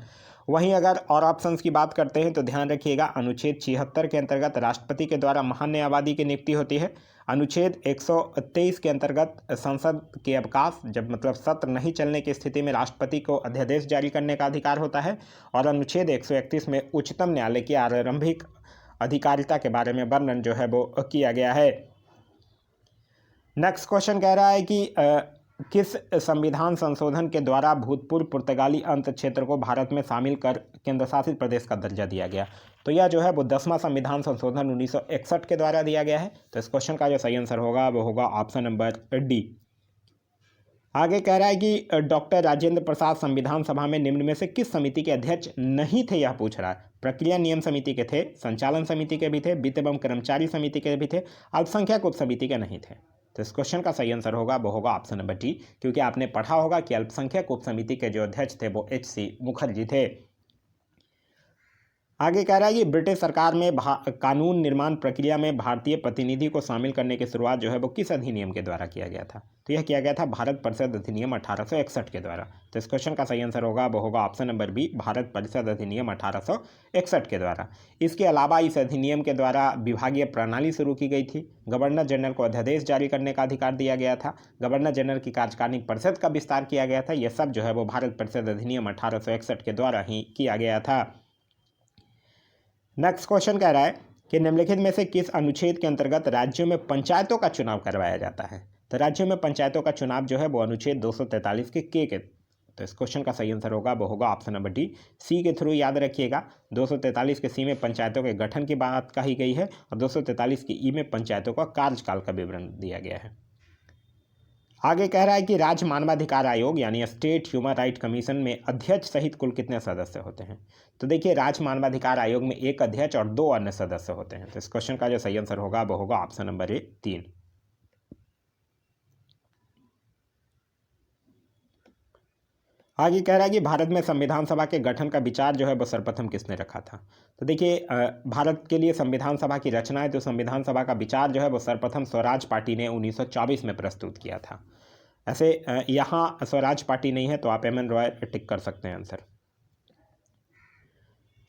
S1: वहीं अगर और ऑप्शंस की बात करते हैं तो ध्यान रखिएगा अनुच्छेद 76 के अंतर्गत राष्ट्रपति के द्वारा महान्यायवादी की नियुक्ति होती है। अनुच्छेद 123 के अंतर्गत संसद के अवकाश, जब मतलब सत्र नहीं चलने की स्थिति में राष्ट्रपति को अध्यादेश जारी करने का अधिकार होता है। और अनुच्छेद 131 में उच्चतम न्यायालय की आरंभिक अधिकारिता के बारे में वर्णन जो है वो किया गया है। नेक्स्ट क्वेश्चन कह रहा है कि किस संविधान संशोधन के द्वारा भूतपूर्व पुर्तगाली अंत क्षेत्र को भारत में शामिल कर केंद्र शासित प्रदेश का दर्जा दिया गया? तो यह जो है वो 10वां संविधान संशोधन 1961 के द्वारा दिया गया है। तो इस क्वेश्चन का जो सही आंसर होगा वो होगा ऑप्शन नंबर डी। आगे कह रहा है कि डॉक्टर राजेंद्र प्रसाद संविधान सभा में निम्न में से किस समिति के अध्यक्ष नहीं थे, यह पूछ रहा है। प्रक्रिया नियम समिति के थे, संचालन समिति के भी थे, वित्त एवं कर्मचारी समिति के भी थे, अल्पसंख्यक उप समिति के नहीं थे। तो इस क्वेश्चन का सही आंसर होगा वो होगा ऑप्शन नंबर डी, क्योंकि आपने पढ़ा होगा कि अल्पसंख्यक उप समिति के जो अध्यक्ष थे वो HC मुखर्जी थे। आगे कह रहा है कि ब्रिटिश सरकार में कानून निर्माण प्रक्रिया में भारतीय प्रतिनिधि को शामिल करने की शुरुआत जो है वो किस अधिनियम के द्वारा किया गया था? तो यह किया गया था भारत परिषद अधिनियम 1861 के द्वारा। तो इस क्वेश्चन का सही आंसर होगा वो होगा ऑप्शन नंबर बी, भारत परिषद अधिनियम 1861 के द्वारा। इसके अलावा इस अधिनियम के द्वारा विभागीय प्रणाली शुरू की गई थी, गवर्नर जनरल को अध्यादेश जारी करने का अधिकार दिया गया था, गवर्नर जनरल की कार्यकारिणी परिषद का विस्तार किया गया था। यह सब जो है वो भारत परिषद अधिनियम 1861 के द्वारा ही किया गया था। नेक्स्ट क्वेश्चन कह रहा है कि निम्नलिखित में से किस अनुच्छेद के अंतर्गत राज्यों में पंचायतों का चुनाव करवाया जाता है? तो राज्यों में पंचायतों का चुनाव जो है वो अनुच्छेद 243 के। तो इस क्वेश्चन का सही आंसर होगा वो होगा ऑप्शन नंबर डी, सी के थ्रू। याद रखिएगा 243 के सी में पंचायतों के गठन की बात कही गई है, और 243 के ई में पंचायतों का कार्यकाल का विवरण दिया गया है। आगे कह रहा है कि राज्य मानवाधिकार आयोग यानी स्टेट ह्यूमन राइट कमीशन में अध्यक्ष सहित कुल कितने सदस्य होते हैं? तो देखिए राज्य मानवाधिकार आयोग में 1 अध्यक्ष और 2 अन्य सदस्य होते हैं। तो इस क्वेश्चन का जो सही आंसर होगा वो होगा ऑप्शन नंबर ए, 3। आगे कह रहा है कि भारत में संविधान सभा के गठन का विचार जो है वो सर्वप्रथम किसने रखा था? तो देखिए भारत के लिए संविधान सभा की रचना है, तो संविधान सभा का विचार जो है वो सर्वप्रथम स्वराज पार्टी ने 1924 में प्रस्तुत किया था। ऐसे यहाँ स्वराज पार्टी नहीं है, तो आप MN रॉय टिक कर सकते हैं आंसर।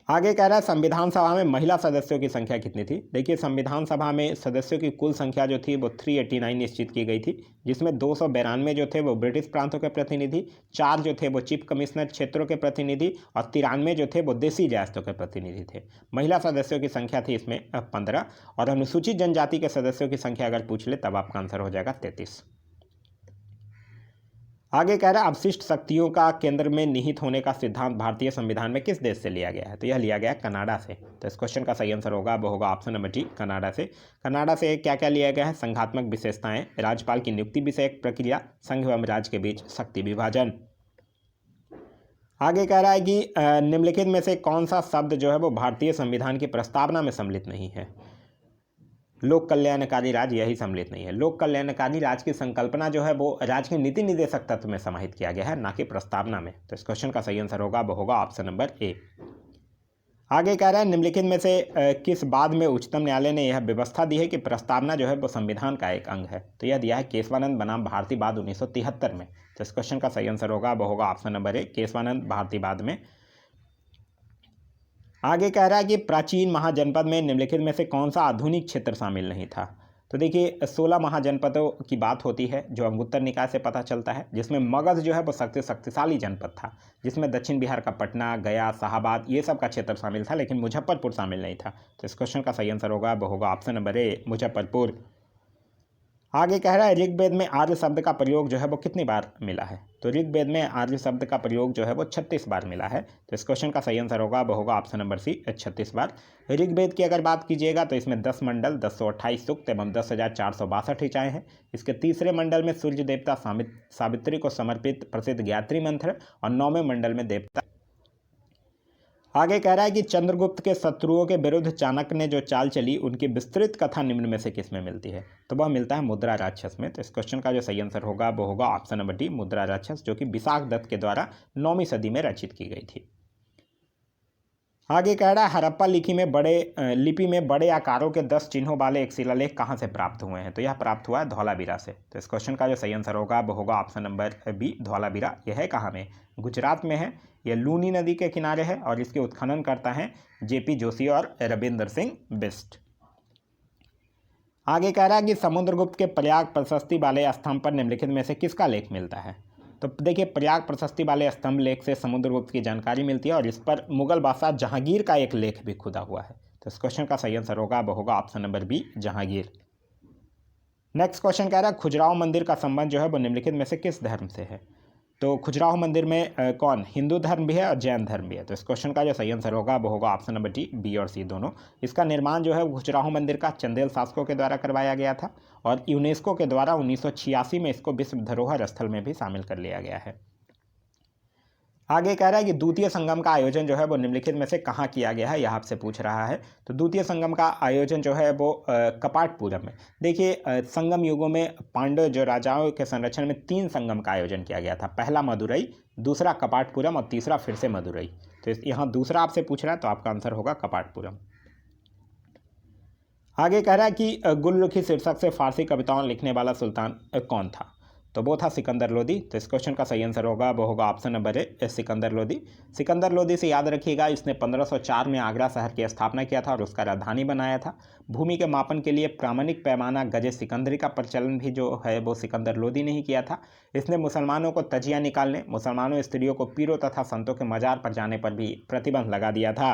S1: आगे कह रहा है संविधान सभा में महिला सदस्यों की संख्या कितनी थी। देखिए संविधान सभा में सदस्यों की कुल संख्या जो थी वो 389 निश्चित की गई थी, जिसमें 292 जो थे वो ब्रिटिश प्रांतों के प्रतिनिधि, 4 जो थे वो चीफ कमिश्नर क्षेत्रों के प्रतिनिधि और 93 जो थे वो देसी रियासतों के प्रतिनिधि थे। महिला सदस्यों की संख्या थी इसमें 15 और अनुसूचित जनजाति के सदस्यों की संख्या अगर पूछ ले तब आपका आंसर हो जाएगा 33। आगे कह रहा है अवशिष्ट शक्तियों का केंद्र में निहित होने का सिद्धांत भारतीय संविधान में किस देश से लिया गया है। तो यह लिया गया है कनाडा से। तो इस क्वेश्चन का सही आंसर होगा वो होगा ऑप्शन नंबर डी, कनाडा से। कनाडा से क्या क्या लिया गया है, संघात्मक विशेषताएं, राज्यपाल की नियुक्ति विषयक प्रक्रिया, संघ एवं राज्य के बीच शक्ति विभाजन। आगे कह रहा है कि निम्नलिखित में से कौन सा शब्द जो है वो भारतीय संविधान की प्रस्तावना में सम्मिलित नहीं है। लोक कल्याणकारी राज्य यही सम्मिलित नहीं है। लोक कल्याणकारी राज्य की संकल्पना जो है वो राज्य के नीति निर्देशक तत्व में समाहित किया गया है, ना कि प्रस्तावना में। तो इस क्वेश्चन का सही आंसर होगा वो होगा ऑप्शन नंबर ए। आगे कह रहा है निम्नलिखित में से किस बाद में उच्चतम न्यायालय ने यह व्यवस्था दी है कि प्रस्तावना जो है वो संविधान का एक अंग है। तो यह दिया है केशवानंद बनाम भारती बाद 1973 में। तो इस क्वेश्चन का सही आंसर होगा वो होगा option number A, Keshavananda Bharati बाद में। आगे कह रहा है कि प्राचीन महाजनपद में निम्नलिखित में से कौन सा आधुनिक क्षेत्र शामिल नहीं था। तो देखिए 16 महाजनपदों की बात होती है जो अंगुत्तर निकाय से पता चलता है, जिसमें मगध जो है वो सबसे शक्तिशाली जनपद था, जिसमें दक्षिण बिहार का पटना, गया, शाहाबाद ये सब का क्षेत्र शामिल था, लेकिन मुजफ्फरपुर शामिल नहीं था। तो इस क्वेश्चन का सही आंसर होगा वो होगा ऑप्शन नंबर ए, मुजफ्फरपुर। आगे कह रहा है ऋग्वेद में आर्य शब्द का प्रयोग जो है वो कितनी बार मिला है। तो ऋग्वेद में आर्य शब्द का प्रयोग जो है वो 36 बार मिला है। तो इस क्वेश्चन का सही आंसर होगा वो होगा ऑप्शन नंबर सी, 36 बार। ऋग्वेद की अगर बात कीजिएगा तो इसमें 10 मंडल, 1028 सूक्त एवं 10,462 ऋचाएँ हैं। इसके तीसरे मंडल में सूर्य देवता सावित्री को समर्पित प्रसिद्ध गायत्री मंत्र और 9वें मंडल में देवता। आगे कह रहा है कि चंद्रगुप्त के शत्रुओं के विरुद्ध चाणक्य ने जो चाल चली उनकी विस्तृत कथा निम्न में से किस में मिलती है। तो वह मिलता है मुद्रा राक्षस में। तो इस क्वेश्चन का जो सही आंसर होगा वो होगा ऑप्शन नंबर डी, मुद्रा राक्षस, जो कि विशाख दत्त के द्वारा 9वीं सदी में रचित की गई थी। आगे कह रहा है हड़प्पा लिपि में बड़े आकारों के 10 चिन्हों वाले एक शिलालेख कहाँ से प्राप्त हुए हैं। तो यह प्राप्त हुआ है धौलावीरा से। तो इस क्वेश्चन का जो सही आंसर होगा वो होगा ऑप्शन नंबर बी, धौलावीरा। यह है कहाँ में, गुजरात में है। यह लूनी नदी के किनारे है और इसके उत्खनन करता है जेपी जोशी और रविंदर सिंह बिस्ट। आगे कह रहा है कि समुद्रगुप्त के प्रयाग प्रशस्ति वाले स्तंभ पर निम्नलिखित में से किसका लेख मिलता है। तो देखिए प्रयाग प्रशस्ति वाले स्तंभ लेख से समुद्रगुप्त की जानकारी मिलती है और इस पर मुगल बादशाह जहांगीर का एक लेख भी खुदा हुआ है। तो इस क्वेश्चन का सही आंसर होगा वो होगा option number B, Jahangir. Next question कह रहा है खजुराहो मंदिर का संबंध जो है वो निम्नलिखित में से किस धर्म से है। तो खजुराहो मंदिर में कौन, हिंदू धर्म भी है और जैन धर्म भी है। तो इस क्वेश्चन का जो सही आंसर होगा वो होगा ऑप्शन नंबर डी, बी और सी दोनों। इसका निर्माण जो है खजुराहो मंदिर का चंदेल शासकों के द्वारा करवाया गया था और यूनेस्को के द्वारा 1986 में इसको विश्व धरोहर स्थल में भी शामिल कर लिया गया है। आगे कह रहा है कि द्वितीय संगम का आयोजन जो है वो निम्नलिखित में से कहाँ किया गया है, यह आपसे पूछ रहा है। तो द्वितीय संगम का आयोजन जो है वो कपाटपुरम में। देखिए संगम युगों में पांडव जो राजाओं के संरक्षण में 3 संगम का आयोजन किया गया था। पहला मदुरई, दूसरा कपाटपुरम और तीसरा फिर से मदुरई। तो यहाँ दूसरा आपसे पूछ रहा है तो आपका आंसर होगा कपाटपुरम। आगे कह रहा है कि गुलरुखी शीर्षक से फारसी कविताओं लिखने वाला सुल्तान कौन था। तो वो था सिकंदर लोदी। तो इस क्वेश्चन का सही आंसर होगा वो होगा ऑप्शन नंबर ए, सिकंदर लोदी। सिकंदर लोदी से याद रखिएगा इसने 1504 में आगरा शहर की स्थापना किया था और उसका राजधानी बनाया था। भूमि के मापन के लिए प्रामाणिक पैमाना गजे सिकंदरी का प्रचलन भी जो है वो सिकंदर लोदी ने ही किया था। इसने मुसलमानों को तजिया निकालने, मुसलमानों स्त्रियों को पीरों तथा संतों के मजार पर जाने पर भी प्रतिबंध लगा दिया था।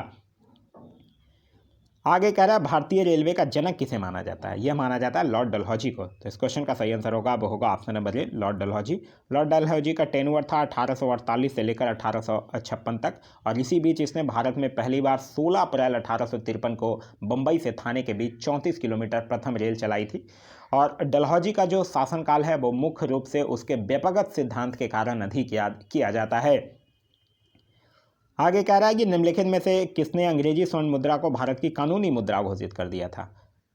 S1: आगे कह रहा है भारतीय रेलवे का जनक किसे माना जाता है। यह माना जाता है लॉर्ड डलहौजी को। तो इस क्वेश्चन का सही आंसर होगा वो होगा ऑप्शन नंबर ए, लॉर्ड डलहौजी। लॉर्ड डलहौजी का टेन्योर था 1848 से लेकर 1856 तक और इसी बीच इसने भारत में पहली बार 16 अप्रैल 1853 को बम्बई से थाने के बीच 34 किलोमीटर प्रथम रेल चलाई थी। और डलहौजी का जो शासनकाल है वो मुख्य रूप से उसके व्यपगत सिद्धांत के कारण अधिक किया जाता है। आगे कह रहा है कि निम्नलिखित में से किसने अंग्रेजी स्वर्ण मुद्रा को भारत की कानूनी मुद्रा घोषित कर दिया था।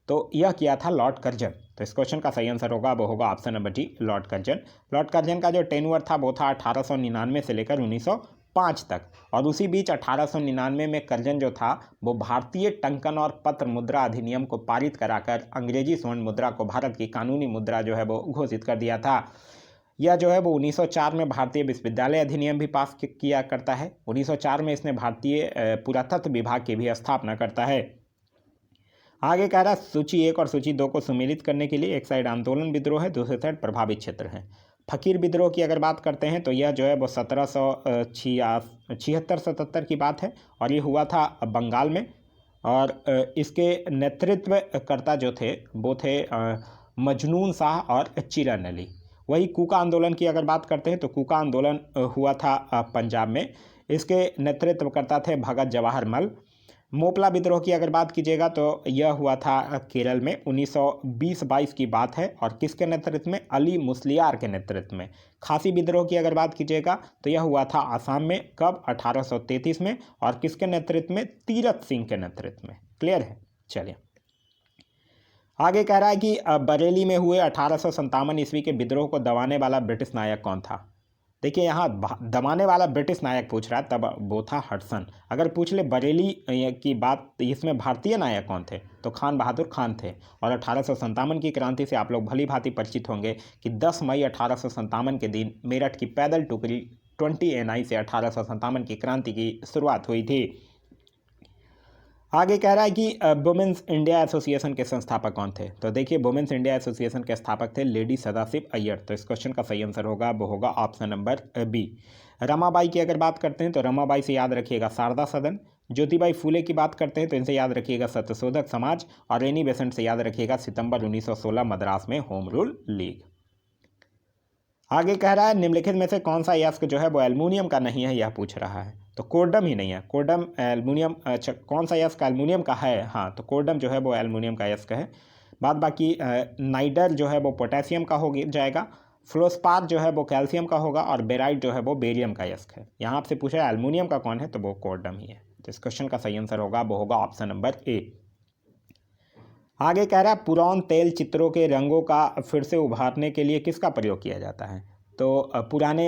S1: तो यह किया था लॉर्ड कर्जन। तो इस क्वेश्चन का सही आंसर होगा वो होगा option number D, Lord Curzon. Lord Curzon का जो टेन्योर था वो था 1899 से लेकर 1905 तक और उसी बीच 1899 में कर्जन जो था वो भारतीय टंकन और पत्र मुद्रा अधिनियम को पारित कराकर अंग्रेजी स्वर्ण मुद्रा को भारत की कानूनी मुद्रा जो है वो घोषित कर दिया था। यह जो है वो 1904 में भारतीय विश्वविद्यालय अधिनियम भी पास किया करता है। 1904 में इसने भारतीय पुरातत्व विभाग की भी स्थापना करता है। आगे कह रहा है सूची 1 और सूची 2 को सम्मिलित करने के लिए एक साइड आंदोलन विद्रोह है, दूसरी साइड प्रभावित क्षेत्र है। फकीर विद्रोह की अगर बात करते हैं तो यह जो है वो 1776-77 की बात है और ये हुआ था बंगाल में। और इसके नेतृत्वकर्ता जो थे वो थे मजनून शाह और चिरन अली। वही कूका आंदोलन की अगर बात करते हैं तो कूका आंदोलन हुआ था पंजाब में। इसके नेतृत्वकर्ता थे भगत जवाहर मल। मोपला विद्रोह की अगर बात कीजिएगा तो यह हुआ था केरल में 1920-22 की बात है और किसके नेतृत्व में? अली मुस्लियार के नेतृत्व में। खासी विद्रोह की अगर बात कीजिएगा तो यह हुआ था आसाम में, कब? 1833 में और किसके नेतृत्व में? तीरथ सिंह के नेतृत्व में। क्लियर है? चलिए आगे कह रहा है कि बरेली में हुए 1857 ईस्वी के विद्रोह को दबाने वाला ब्रिटिश नायक कौन था? देखिए यहाँ दबाने वाला ब्रिटिश नायक पूछ रहा है, तब वो था हडसन। अगर पूछ ले बरेली की बात, इसमें भारतीय नायक कौन थे? तो खान बहादुर खान थे। और 1857 की क्रांति से आप लोग भली भांति परिचित होंगे कि 10 मई 1857 के दिन मेरठ की पैदल टुकड़ी 20 NI से 1857 की क्रांति की शुरुआत हुई थी। आगे कह रहा है कि वुमेन्स इंडिया एसोसिएशन के संस्थापक कौन थे? तो देखिए वुमेन्स इंडिया एसोसिएशन के स्थापक थे लेडी सदाशिव अय्यर। तो इस क्वेश्चन का सही आंसर होगा वो होगा ऑप्शन नंबर बी। रमाबाई की अगर बात करते हैं तो रमाबाई से याद रखिएगा शारदा सदन। ज्योतिबाई फूले की बात करते हैं तो इनसे याद रखिएगा सत्यशोधक समाज। और रेनी बेसेंट से याद रखिएगा सितंबर 1916 मद्रास में होम रूल लीग। आगे कह रहा है निम्नलिखित में से कौन सा यस्क जो है वो एल्युमिनियम का नहीं है, यह पूछ रहा है। तो कोर्डम ही नहीं है, कोर्डम एल्युमिनियम। अच्छा कौन सा यस्क एल्युमिनियम का है? हाँ तो कोर्डम जो है वो एल्युमिनियम का यस्क है। बाद बाकी नाइडर जो है वो पोटेशियम का हो जाएगा, फ्लोस्पार जो है वो कैल्शियम का होगा और बेराइट जो है वो बेरियम का यस्क है। यहाँ आपसे पूछा है एल्युमिनियम का कौन है, तो वो कोर्डम ही है। तो इस क्वेश्चन का सही आंसर होगा वो होगा ऑप्शन नंबर ए। आगे कह रहा है पुरान तेल चित्रों के रंगों का फिर से उभारने के लिए किसका प्रयोग किया जाता है? तो पुराने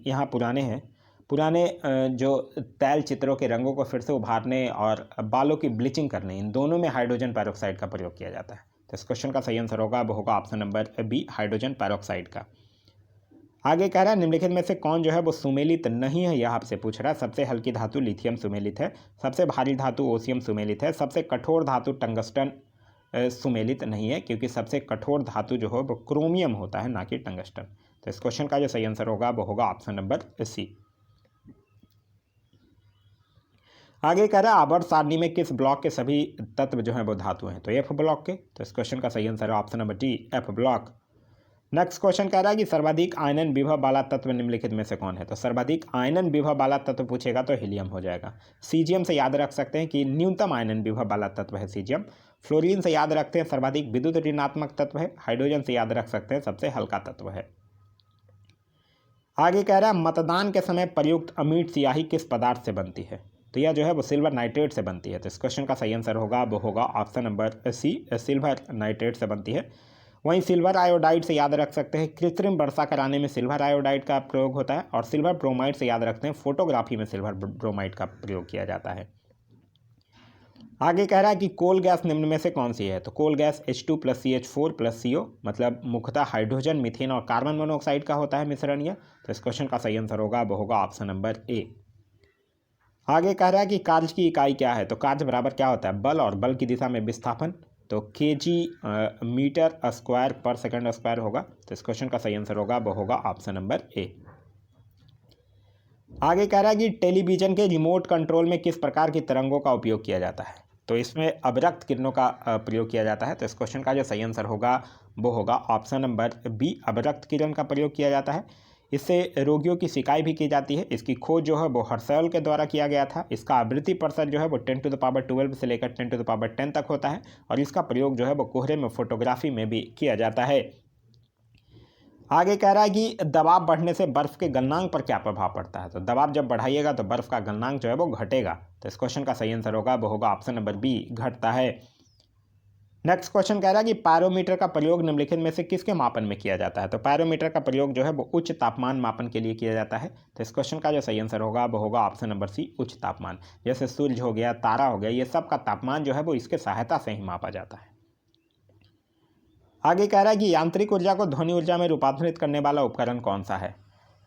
S1: यहाँ पुराने हैं, पुराने जो तैल चित्रों के रंगों को फिर से उभारने और बालों की ब्लीचिंग करने, इन दोनों में हाइड्रोजन पेरोक्साइड का प्रयोग किया जाता है। तो इस क्वेश्चन का सही आंसर होगा वो होगा option number B, hydrogen peroxide का। आगे कह रहा है निम्नलिखित में से कौन जो है वो सुमेलित नहीं है, यह आपसे पूछ रहा है। सबसे हल्की धातु लिथियम सुमेलित है, सबसे भारी धातु ओसियम सुमेलित है, सबसे कठोर धातु टंगस्टन सुमेलित नहीं है, क्योंकि सबसे कठोर धातु जो है वो क्रोमियम होता है, ना कि टंगस्टन। तो इस क्वेश्चन का जो सही आंसर होगा वो होगा ऑप्शन नंबर सी। आगे कह रहा है आवर्त सारणी में किस ब्लॉक के सभी तत्व जो हैं वो धातु हैं? तो एफ ब्लॉक के। तो इस क्वेश्चन का सही आंसर है option number D, F block. Next question कह रहा है कि सर्वाधिक आयनन विभव वाला तत्व निम्नलिखित में से कौन है? तो सर्वाधिक आयनन विभव वाला तत्व पूछेगा तो हीलियम हो जाएगा। सीजियम से याद रख सकते हैं कि न्यूनतम आयनन विभव वाला तत्व है सीजियम। फ्लोरीन से याद रखते हैं सर्वाधिक विद्युत ऋणात्मक तत्व है। हाइड्रोजन से याद रख सकते हैं सबसे हल्का तत्व है। आगे कह रहा है मतदान के समय प्रयुक्त अमीट स्याही किस पदार्थ से बनती है? तो यह जो है वो सिल्वर नाइट्रेट से बनती है। तो इस क्वेश्चन का सही आंसर होगा वो होगा option number C, silver nitrate से बनती है। वहीं सिल्वर आयोडाइड से याद रख सकते हैं कृत्रिम वर्षा कराने में सिल्वर आयोडाइड का प्रयोग होता है। और सिल्वर ब्रोमाइड से याद रखते हैं फोटोग्राफी में सिल्वर ब्रोमाइड का प्रयोग किया जाता है। आगे कह रहा है कि कोल गैस निम्न में से कौन सी है? तो कोल गैस H2+CH4+CO, मतलब मुख्यतः हाइड्रोजन, मीथेन और कार्बन मोनोऑक्साइड का होता है मिश्रण यह। तो इस क्वेश्चन का सही आंसर होगा वो होगा ऑप्शन नंबर ए। आगे कह रहा है कि कार्य की इकाई क्या है? तो कार्य बराबर क्या होता है? बल और बल की दिशा में विस्थापन। तो kg मीटर स्क्वायर पर सेकंड स्क्वायर होगा। तो इस क्वेश्चन का सही आंसर होगा वो होगा ऑप्शन नंबर ए। आगे कह रहा है कि टेलीविजन के रिमोट कंट्रोल में किस प्रकार की तरंगों का उपयोग किया जाता है? तो इसमें अवरक्त किरणों का प्रयोग किया जाता है। तो इस क्वेश्चन का जो सही आंसर होगा वो होगा ऑप्शन नंबर बी, अवरक्त किरण का प्रयोग किया जाता है। इससे रोगियों की शिकायत भी की जाती है। इसकी खोज जो है वो हर्शल के द्वारा किया गया था। इसका आवृत्ति प्रतिशत जो है वो 10⁻12 से लेकर 10⁻10 तक होता है। और इसका प्रयोग जो है वो कोहरे में फोटोग्राफी में भी किया जाता है। आगे कह रहा है कि दबाव बढ़ने से बर्फ के गलनांक पर क्या प्रभाव पड़ता है? तो दबाव जब बढ़ाइएगा तो बर्फ का गलनांक जो है वो घटेगा। तो इस क्वेश्चन का सही आंसर होगा वो होगा ऑप्शन नंबर बी, घटता है। नेक्स्ट क्वेश्चन कह रहा है कि पायरोमीटर का प्रयोग निम्नलिखित में से किसके मापन में किया जाता है? तो पायरोमीटर का प्रयोग जो है वो उच्च तापमान मापन के लिए किया जाता है। तो इस क्वेश्चन का जो सही आंसर होगा वो होगा ऑप्शन नंबर सी, उच्च तापमान। जैसे सूर्य हो गया, तारा हो गया, ये सब का तापमान जो है वो इसके सहायता से ही मापा जाता है। आगे कह रहा है कि यांत्रिक ऊर्जा को ध्वनि ऊर्जा में रूपांतरित करने वाला उपकरण कौन सा है?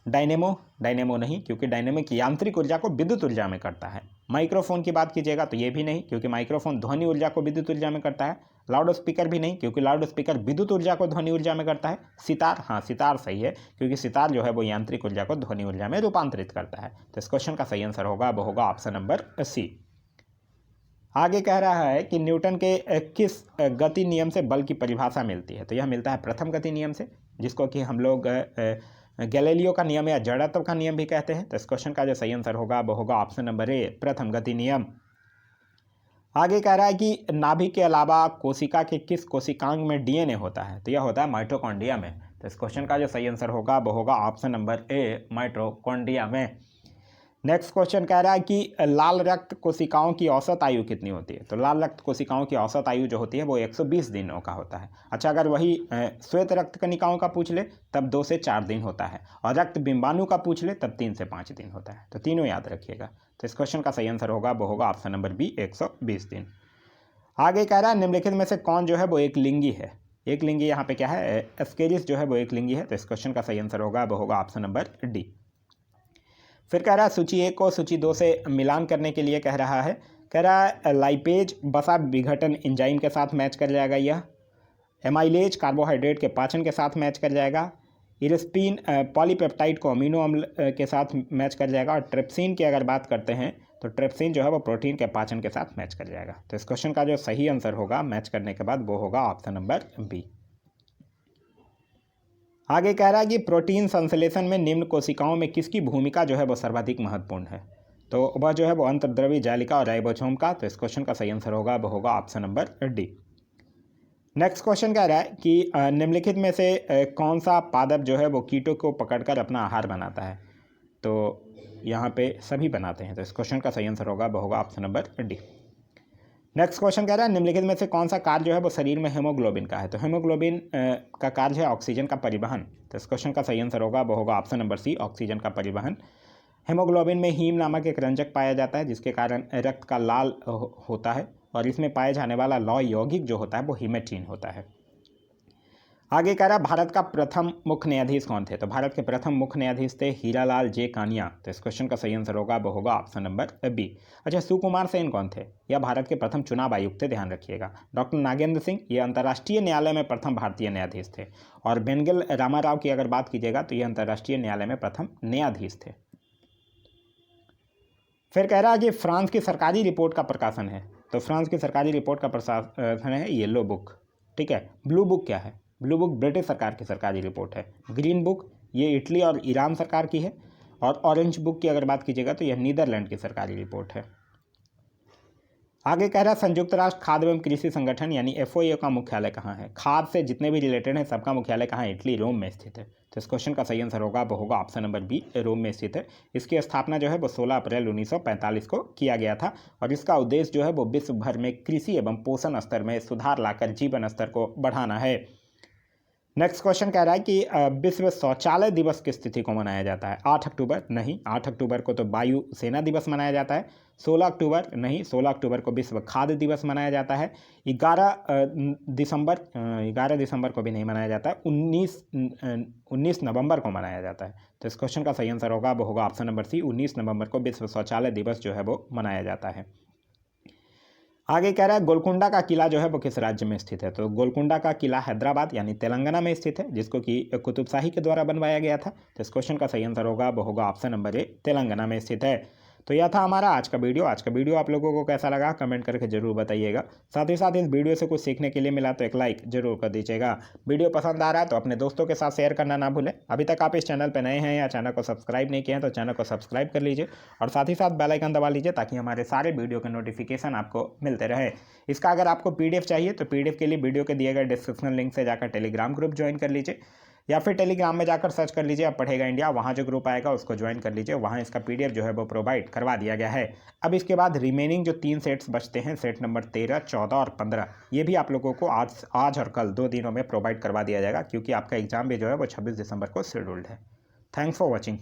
S1: डायनेमो नहीं, क्योंकि डायनेमिक यांत्रिक ऊर्जा को विद्युत ऊर्जा में करता है। माइक्रोफोन की बात कीजिएगा तो ये भी नहीं, क्योंकि माइक्रोफोन ध्वनि ऊर्जा को विद्युत ऊर्जा में करता है। लाउड स्पीकर भी नहीं, क्योंकि लाउड स्पीकर विद्युत ऊर्जा को ध्वनि ऊर्जा में करता है। सितार, हाँ सितार सही है, क्योंकि सितार जो है वो यांत्रिक ऊर्जा को ध्वनि ऊर्जा में रूपांतरित करता है। तो इस क्वेश्चन का सही आंसर होगा वो होगा ऑप्शन नंबर सी। आगे कह रहा है कि न्यूटन के किस गति नियम से बल की परिभाषा मिलती है? तो यह मिलता है प्रथम गति नियम से, जिसको कि हम लोग गैलीलियो का नियम या जड़त्व का नियम भी कहते हैं। तो इस क्वेश्चन का जो सही आंसर होगा वो होगा ऑप्शन नंबर ए, प्रथम गति नियम। आगे कह रहा है कि नाभि के अलावा कोशिका के किस कोशिकांग में डीएनए होता है? तो यह होता है माइटोकॉन्ड्रिया में। तो इस क्वेश्चन का जो सही आंसर होगा वो होगा ऑप्शन नंबर ए, माइटोकॉन्ड्रिया में। नेक्स्ट क्वेश्चन कह रहा है कि लाल रक्त कोशिकाओं की औसत आयु कितनी होती है? तो लाल रक्त कोशिकाओं की औसत आयु जो होती है वो 120 दिनों का होता है। अच्छा, अगर वही श्वेत रक्त कणिकाओं का पूछ ले तब 2 से 4 दिन होता है, और रक्त बिंबाणु का पूछ ले तब 3 से 5 दिन होता है। तो तीनों याद रखिएगा। तो इस क्वेश्चन का सही आंसर होगा वो होगा ऑप्शन नंबर बी, 120 दिन। आगे कह रहा है निम्नलिखित में से कौन जो है वो एक लिंगी है? एक लिंगी यहाँ पे क्या है? एस्केरिस जो है वो एक लिंगी है। तो इस क्वेश्चन का सही आंसर होगा वो होगा ऑप्शन नंबर डी। फिर कह रहा है सूची 1 को सूची 2 से मिलान करने के लिए कह रहा है। कह रहा है लाइपेज वसा विघटन एंजाइम के साथ मैच कर जाएगा, यह एमाइलेज कार्बोहाइड्रेट के पाचन के साथ मैच कर जाएगा, इरिस्पिन पॉलीपेप्टाइड को अमीनो अम्ल के साथ मैच कर जाएगा, और ट्रिप्सिन की अगर बात करते हैं तो ट्रिप्सिन जो है वो प्रोटीन के पाचन के साथ मैच कर जाएगा। तो इस क्वेश्चन का जो सही आंसर होगा मैच करने के बाद वो होगा ऑप्शन नंबर बी। आगे कह रहा है कि प्रोटीन संश्लेषण में निम्न कोशिकाओं में किसकी भूमिका जो है वो सर्वाधिक महत्वपूर्ण है? तो वह जो है वो अंतर्द्रवी जालिका और राइबोसोम का। तो इस क्वेश्चन का सही आंसर होगा वो होगा option number D. Next question कह रहा है कि निम्नलिखित में से कौन सा पादप जो है वो कीटों को पकड़कर अपना आहार बनाता है? तो यहाँ पे सभी बनाते हैं। तो इस क्वेश्चन का सही आंसर होगा वो होगा option number D. Next question कह रहा है निम्नलिखित में से कौन सा कार्य जो है वो शरीर में हेमोग्लोबिन का है? तो हेमोग्लोबिन का कार्य है ऑक्सीजन का परिवहन। तो इस क्वेश्चन का सही आंसर होगा वो होगा ऑप्शन नंबर सी, ऑक्सीजन का परिवहन। हेमोग्लोबिन में हीम नामक एक रंजक पाया जाता है, जिसके कारण रक्त का लाल होता है, और इसमें पाए जाने वाला लौह यौगिक जो होता है वो हीमेटिन होता है। आगे कह रहा है भारत का प्रथम मुख्य न्यायाधीश कौन थे? तो भारत के प्रथम मुख्य न्यायाधीश थे हीरालाल जे कानिया। तो इस क्वेश्चन का सही आंसर होगा वो होगा ऑप्शन नंबर बी। अच्छा, सुकुमार सेन कौन थे? यह भारत के प्रथम चुनाव आयुक्त थे, ध्यान रखिएगा। डॉक्टर नागेंद्र सिंह, ये अंतर्राष्ट्रीय न्यायालय में प्रथम भारतीय न्यायाधीश थे। और बेनगल रामाराव की अगर बात कीजिएगा तो ये अंतर्राष्ट्रीय न्यायालय में प्रथम न्यायाधीश थे। फिर कह रहा है कि फ्रांस की सरकारी रिपोर्ट का प्रकाशन है। तो फ्रांस की सरकारी रिपोर्ट का प्रकाशन है येलो बुक, ठीक है। ब्लू बुक क्या है? ब्लू बुक ब्रिटिश सरकार की सरकारी रिपोर्ट है। ग्रीन बुक ये इटली और ईरान सरकार की है, और ऑरेंज बुक की अगर बात कीजिएगा तो यह नीदरलैंड की सरकारी रिपोर्ट है। आगे कह रहा है संयुक्त राष्ट्र खाद्य एवं कृषि संगठन यानी FAO का मुख्यालय कहाँ है? खाद से जितने भी रिलेटेड हैं सबका मुख्यालय कहाँ है? इटली, रोम में स्थित है। तो इस क्वेश्चन का सही आंसर होगा वो होगा ऑप्शन नंबर बी, रोम में स्थित है। इसकी स्थापना जो है वो 16 अप्रैल 1945 को किया गया था, और इसका उद्देश्य जो है वो विश्व भर में कृषि एवं पोषण स्तर में सुधार लाकर जीवन स्तर को बढ़ाना है। नेक्स्ट क्वेश्चन कह रहा है कि विश्व शौचालय दिवस किस तिथि को मनाया जाता है? 8 अक्टूबर नहीं, 8 अक्टूबर को तो वायु सेना दिवस मनाया जाता है। 16 अक्टूबर नहीं, 16 अक्टूबर को विश्व खाद्य दिवस मनाया जाता है। 11 दिसंबर को भी नहीं मनाया जाता है। 19 नवंबर को मनाया जाता है। तो इस क्वेश्चन का सही आंसर होगा वो होगा ऑप्शन नंबर सी, 19 नवंबर को विश्व शौचालय दिवस जो है वो मनाया जाता है। आगे कह रहा है गोलकुंडा का किला जो है वो किस राज्य में स्थित है? तो गोलकुंडा का किला हैदराबाद यानी तेलंगाना में स्थित है, जिसको कि कुतुब शाही के द्वारा बनवाया गया था। तो इस क्वेश्चन का सही आंसर होगा वो होगा ऑप्शन नंबर ए, तेलंगाना में स्थित है। तो यह था हमारा आज का वीडियो। आज का वीडियो आप लोगों को कैसा लगा कमेंट करके जरूर बताइएगा। साथ ही साथ इस वीडियो से कुछ सीखने के लिए मिला तो एक लाइक जरूर कर दीजिएगा। वीडियो पसंद आ रहा है तो अपने दोस्तों के साथ शेयर करना ना भूलें। अभी तक आप इस चैनल पर नए हैं या चैनल को सब्सक्राइब नहीं किए हैं तो चैनल को सब्सक्राइब कर लीजिए, और साथ ही साथ बेल आइकन दबा लीजिए ताकि हमारे सारे वीडियो के नोटिफिकेशन आपको मिलते रहे। इसका अगर आपको PDF चाहिए तो PDF के लिए वीडियो के दिए गए डिस्क्रिप्शन लिंक से जाकर टेलीग्राम ग्रुप ज्वाइन कर लीजिए, या फिर टेलीग्राम में जाकर सर्च कर लीजिए अब पढ़ेगा इंडिया, वहाँ जो ग्रुप आएगा उसको ज्वाइन कर लीजिए। वहाँ इसका PDF जो है वो प्रोवाइड करवा दिया गया है। अब इसके बाद रिमेनिंग जो 3 सेट्स बचते हैं, सेट नंबर 13, 14 और 15, ये भी आप लोगों को आज और कल 2 दिनों में प्रोवाइड करवा दिया जाएगा, क्योंकि आपका एग्जाम भी जो है वो 26 दिसंबर को शेड्यूल्ड है। Thanks for watching.